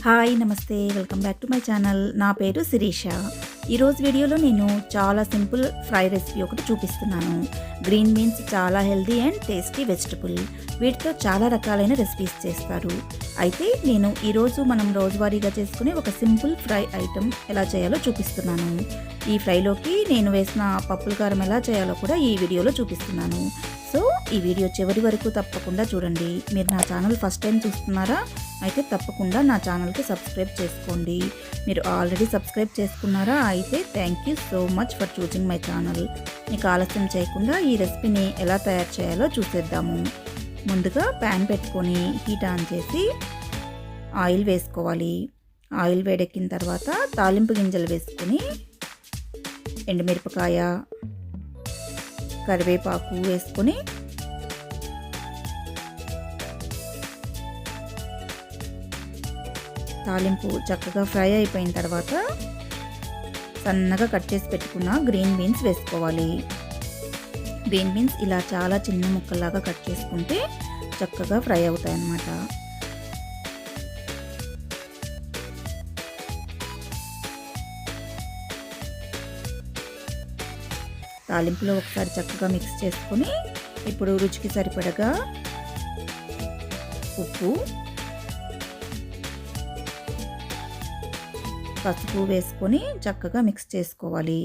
Hi నమస్తే welcome back to my channel. నా పేరు శిరీష. ఈరోజు వీడియోలో నేను చాలా సింపుల్ ఫ్రై రెసిపీ ఒకటి చూపిస్తున్నాను. గ్రీన్ బీన్స్ చాలా హెల్దీ అండ్ టేస్టీ వెజిటబుల్. వీటితో చాలా రకాలైన రెసిపీస్ చేస్తారు. అయితే నేను ఈరోజు మనం రోజువారీగా చేసుకునే ఒక సింపుల్ ఫ్రై ఐటెం ఎలా చేయాలో చూపిస్తున్నాను. ఈ ఫ్రైలోకి నేను వేసిన పప్పుల కారం ఎలా చేయాలో కూడా ఈ వీడియోలో చూపిస్తున్నాను. సో ఈ వీడియో చివరి వరకు తప్పకుండా చూడండి. మీరు నా ఛానల్ ఫస్ట్ టైం చూస్తున్నారా? అయితే తప్పకుండా నా ఛానల్కి సబ్స్క్రైబ్ చేసుకోండి. మీరు ఆల్రెడీ సబ్స్క్రైబ్ చేసుకున్నారా? అయితే thank you so much for choosing my channel. మీకు ఆలస్యం చేయకుండా ఈ రెసిపీని ఎలా తయారు చేయాలో చూసేద్దాము. ముందుగా ప్యాన్ పెట్టుకొని హీట్ ఆన్ చేసి ఆయిల్ వేసుకోవాలి. ఆయిల్ వేడెక్కిన తర్వాత తాలింపు గింజలు వేసుకొని ఎండుమిరపకాయ, కరివేపాకు వేసుకొని తాలింపు చక్కగా ఫ్రై అయిపోయిన తర్వాత సన్నగా కట్ చేసి పెట్టుకున్న గ్రీన్ బీన్స్ వేసుకోవాలి. గ్రీన్ బీన్స్ ఇలా చాలా చిన్న ముక్కల్లాగా కట్ చేసుకుంటే చక్కగా ఫ్రై అవుతాయి అన్నమాట. తాలింపులో ఒకసారి చక్కగా మిక్స్ చేసుకొని ఇప్పుడు రుచికి సరిపడగా ఉప్పు, పసుపు వేసుకొని చక్కగా మిక్స్ చేసుకోవాలి.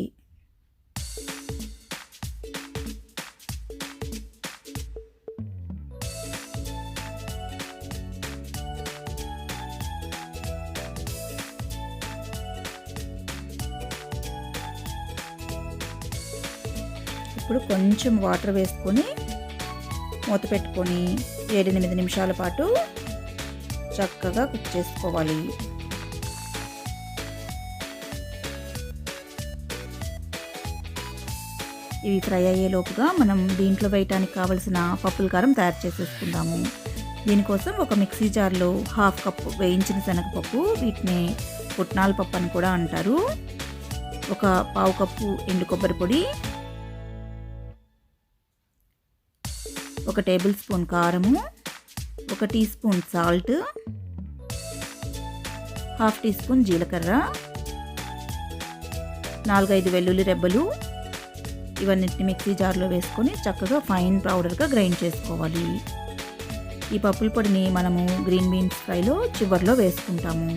ఇప్పుడు కొంచెం వాటర్ వేసుకొని మూత పెట్టుకొని 7-8 నిమిషాల పాటు చక్కగా కుక్ చేసుకోవాలి. ఇవి ఫ్రై అయ్యేలోపుగా మనం దీంట్లో వేయటానికి కావలసిన పప్పుల కారం తయారు చేసేసుకుందాము. దీనికోసం ఒక మిక్సీ జార్లో 1/2 కప్పు వేయించిన శనగపప్పు, వీటిని పుట్నాల పప్పు అని కూడా అంటారు, ఒక 1/2 కప్పు ఎండు కొబ్బరి పొడి, 1 టేబుల్ స్పూన్ కారము, 1 teaspoon salt, 1/2 teaspoon జీలకర్ర, 4-5 వెల్లుల్లి రెబ్బలు, ఇవన్నిటిని మిక్సీ జార్లో వేసుకొని చక్కగా ఫైన్ పౌడర్గా గ్రైండ్ చేసుకోవాలి. ఈ పప్పుల పొడిని మనము గ్రీన్ బీన్స్ ఫ్రైలో చివర్లో వేసుకుంటాము.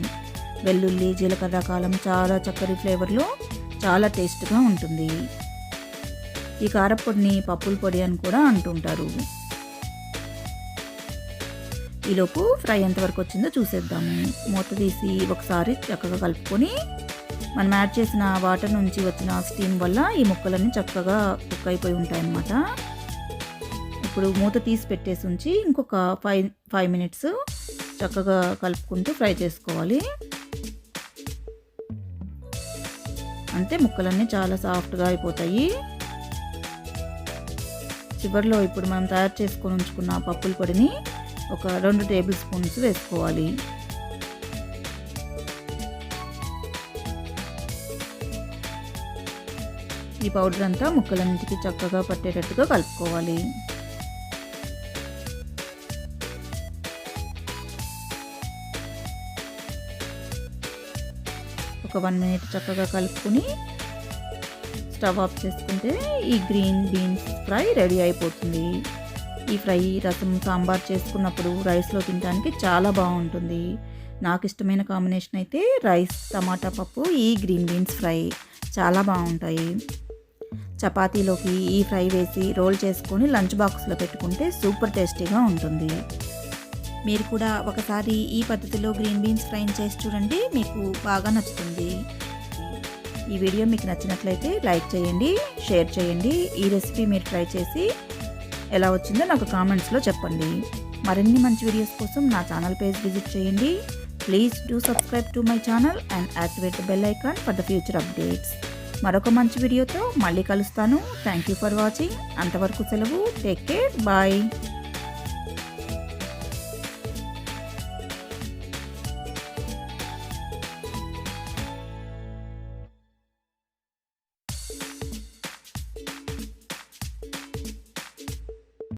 వెల్లుల్లి జీలకర్ర కారం చాలా చక్కటి ఫ్లేవర్లో చాలా టేస్ట్గా ఉంటుంది. ఈ కారపొడిని పప్పుల పొడి అని కూడా అంటుంటారు. ఈలోపు ఫ్రై ఎంతవరకు వచ్చిందో చూసేద్దాము. మూత తీసి ఒకసారి చక్కగా కలుపుకొని మనం యాడ్ చేసిన వాటర్ నుంచి వచ్చిన స్టీమ్ వల్ల ఈ ముక్కలన్నీ చక్కగా కుక్ అయిపోయి ఉంటాయన్నమాట. ఇప్పుడు మూత తీసి పెట్టేసి ఉంచి ఇంకొక 5 మినిట్స్ చక్కగా కలుపుకుంటూ ఫ్రై చేసుకోవాలి. అంటే ముక్కలన్నీ చాలా సాఫ్ట్గా అయిపోతాయి. చివరిలో ఇప్పుడు మనం తయారు చేసుకొని ఉంచుకున్న పప్పుల పొడిని ఒక 2 టేబుల్ స్పూన్స్ వేసుకోవాలి. ఈ పౌడర్ అంతా ముక్కలన్నిటికీ చక్కగా పట్టేటట్టుగా కలుపుకోవాలి. ఒక 1 మినిట్ చక్కగా కలుపుకొని స్టవ్ ఆఫ్ చేసుకుంటే ఈ గ్రీన్ బీన్స్ ఫ్రై రెడీ అయిపోతుంది. ఈ ఫ్రై రసం సాంబార్ చేసుకున్నప్పుడు రైస్లో తినడానికి చాలా బాగుంటుంది. నాకు ఇష్టమైన కాంబినేషన్ అయితే రైస్, టమాటా పప్పు, ఈ గ్రీన్ బీన్స్ ఫ్రై చాలా బాగుంటాయి. చపాతీలోకి ఈ ఫ్రై వేసి రోల్ చేసుకొని లంచ్ బాక్స్లో పెట్టుకుంటే సూపర్ టేస్టీగా ఉంటుంది. మీరు కూడా ఒకసారి ఈ పద్ధతిలో గ్రీన్ బీన్స్ ఫ్రైని చేసి చూడండి, మీకు బాగా నచ్చుతుంది. ఈ వీడియో మీకు నచ్చినట్లయితే లైక్ చేయండి, షేర్ చేయండి. ఈ రెసిపీ మీరు ట్రై చేసి ఎలా వచ్చిందో నాకు కామెంట్స్లో చెప్పండి. మరిన్ని మంచి వీడియోస్ కోసం నా ఛానల్ పేజ్ విజిట్ చేయండి. Please do subscribe to my channel and activate the bell icon for the future updates. మరొక మంచి వీడియోతో మళ్ళీ కలుస్తాను. Thank you for watching. అంతవరకు సెలవు. Take care. బాయ్.